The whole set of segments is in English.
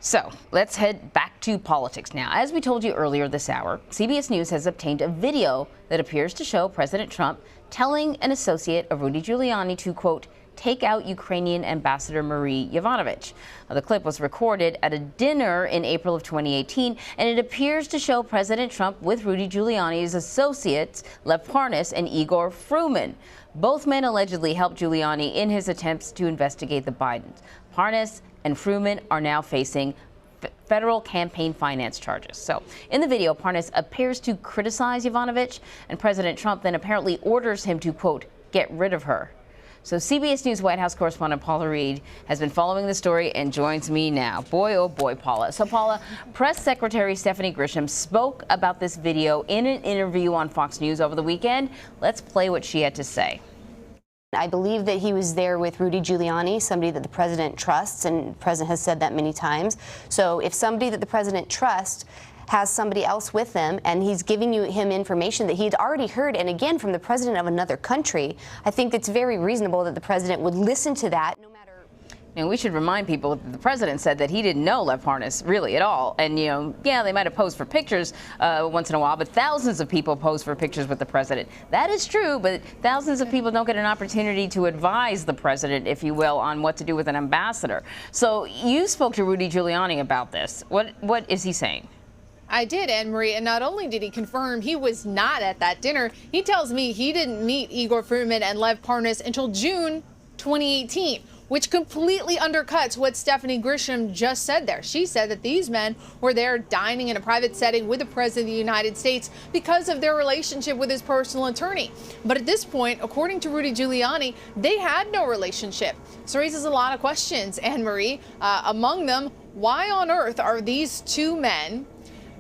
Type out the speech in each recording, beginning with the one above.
So let's head back to politics now. As we told you earlier this hour, CBS News has obtained a video that appears to show President Trump telling an associate of Rudy Giuliani to, quote, take out Ukrainian Ambassador Marie Yovanovitch. The clip was recorded at a dinner in April of 2018, and it appears to show President Trump with Rudy Giuliani's associates, Lev Parnas and Igor Fruman. Both men allegedly helped Giuliani in his attempts to investigate the Bidens. Parnas and Fruman are now facing federal campaign finance charges. So in the video, Parnas appears to criticize Yovanovitch, and President Trump then apparently orders him to, quote, get rid of her. So CBS News White House correspondent Paula Reid has been following the story and joins me now. Boy, oh boy, Paula. So Paula, Press Secretary Stephanie Grisham spoke about this video in an interview on Fox News over the weekend. Let's play what she had to say. I believe that he was there with Rudy Giuliani, somebody that the president trusts, and the president has said that many times. So if somebody that the president trusts has somebody else with them and he's giving him information that he'd already heard, and again from the president of another country, I think it's very reasonable that the president would listen to that. No matter. And we should remind people that the president said that he didn't know Lev Parnas really at all. And, yeah, they might have posed for pictures once in a while, but thousands of people pose for pictures with the president. That is true, but thousands of people don't get an opportunity to advise the president, if you will, on what to do with an ambassador. So you spoke to Rudy Giuliani about this. What is he saying? I did, Anne-Marie, and not only did he confirm he was not at that dinner, he tells me he didn't meet Igor Fruman and Lev Parnas until June 2018, which completely undercuts what Stephanie Grisham just said there. She said that these men were there dining in a private setting with the President of the United States because of their relationship with his personal attorney. But at this point, according to Rudy Giuliani, they had no relationship. So it raises a lot of questions, Anne-Marie. Among them, why on earth are these two men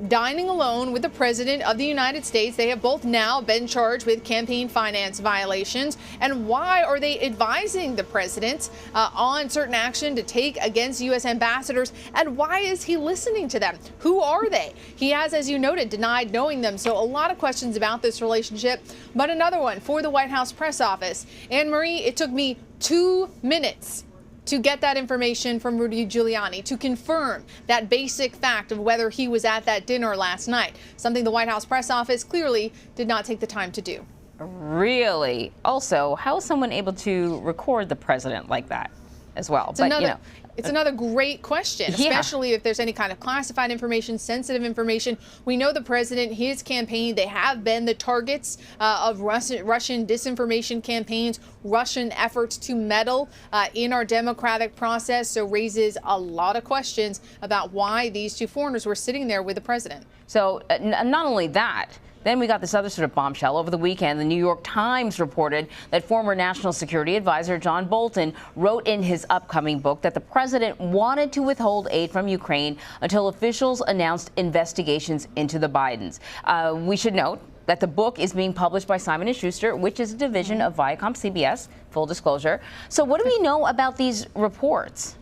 dining alone with the President of the United States? They have both now been charged with campaign finance violations. And why are they advising the president on certain action to take against U.S. ambassadors? And why is he listening to them? Who are they? He has, as you noted, denied knowing them. So a lot of questions about this relationship. But another one for the White House press office. Anne-Marie, it took me 2 minutes to get that information from Rudy Giuliani, to confirm that basic fact of whether he was at that dinner last night, something the White House press office clearly did not take the time to do. Really? Also, how is someone able to record the president like that as well? It's another great question, especially if there's any kind of classified information, sensitive information. We know the president, his campaign, they have been the targets of Russian disinformation campaigns, Russian efforts to meddle in our democratic process. So raises a lot of questions about why these two foreigners were sitting there with the president. So not only that, then we got this other sort of bombshell. Over the weekend, the New York Times reported that former National Security Advisor John Bolton wrote in his upcoming book that the president wanted to withhold aid from Ukraine until officials announced investigations into the Bidens. We should note that the book is being published by Simon & Schuster, which is a division of Viacom CBS, full disclosure. So what do we know about these reports?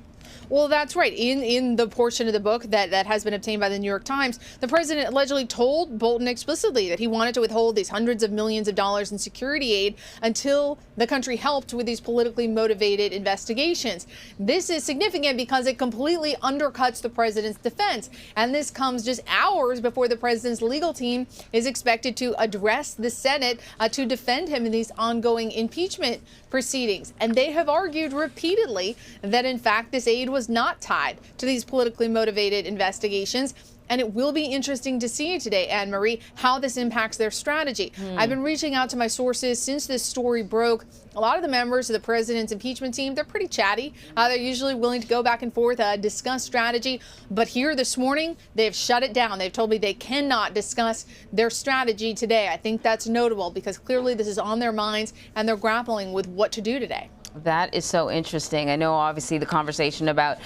Well, that's right. In the portion of the book that has been obtained by the New York Times, the president allegedly told Bolton explicitly that he wanted to withhold these hundreds of millions of dollars in security aid until the country helped with these politically motivated investigations. This is significant because it completely undercuts the president's defense. And this comes just hours before the president's legal team is expected to address the Senate to defend him in these ongoing impeachment proceedings. And they have argued repeatedly that, in fact, this aid was not tied to these politically motivated investigations. And it will be interesting to see today, Anne-Marie, how this impacts their strategy. I've been reaching out to my sources since this story broke. A lot of the members of the president's impeachment team, they're pretty chatty. They're usually willing to go back and forth, discuss strategy. But here this morning, they've shut it down. They've told me they cannot discuss their strategy today. I think that's notable because clearly this is on their minds and they're grappling with what to do today. That is so interesting. I know obviously the conversation about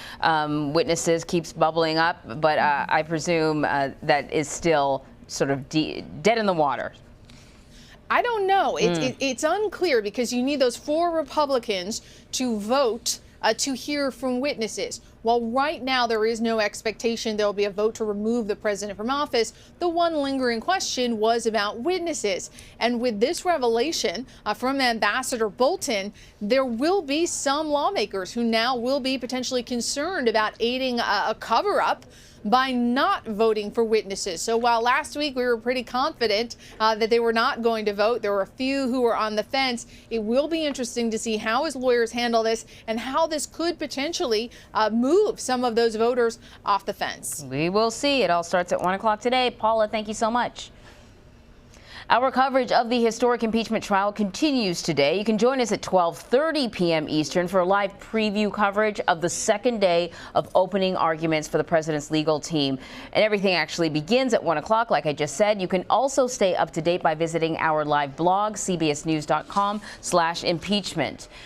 witnesses keeps bubbling up, but I presume that is still sort of dead in the water. I don't know. It's unclear because you need those 4 Republicans to vote to hear from witnesses. While right now there is no expectation there will be a vote to remove the president from office, the one lingering question was about witnesses. And with this revelation from Ambassador Bolton, there will be some lawmakers who now will be potentially concerned about aiding a cover-up by not voting for witnesses. So while last week we were pretty confident that they were not going to vote, there were a few who were on the fence. It will be interesting to see how his lawyers handle this and how this could potentially move some of those voters off the fence. We will see. It all starts at 1 o'clock today. Paula, thank you so much. Our coverage of the historic impeachment trial continues today. You can join us at 12:30 p.m. Eastern for a live preview coverage of the second day of opening arguments for the president's legal team. And everything actually begins at 1 o'clock, like I just said. You can also stay up to date by visiting our live blog, cbsnews.com/impeachment.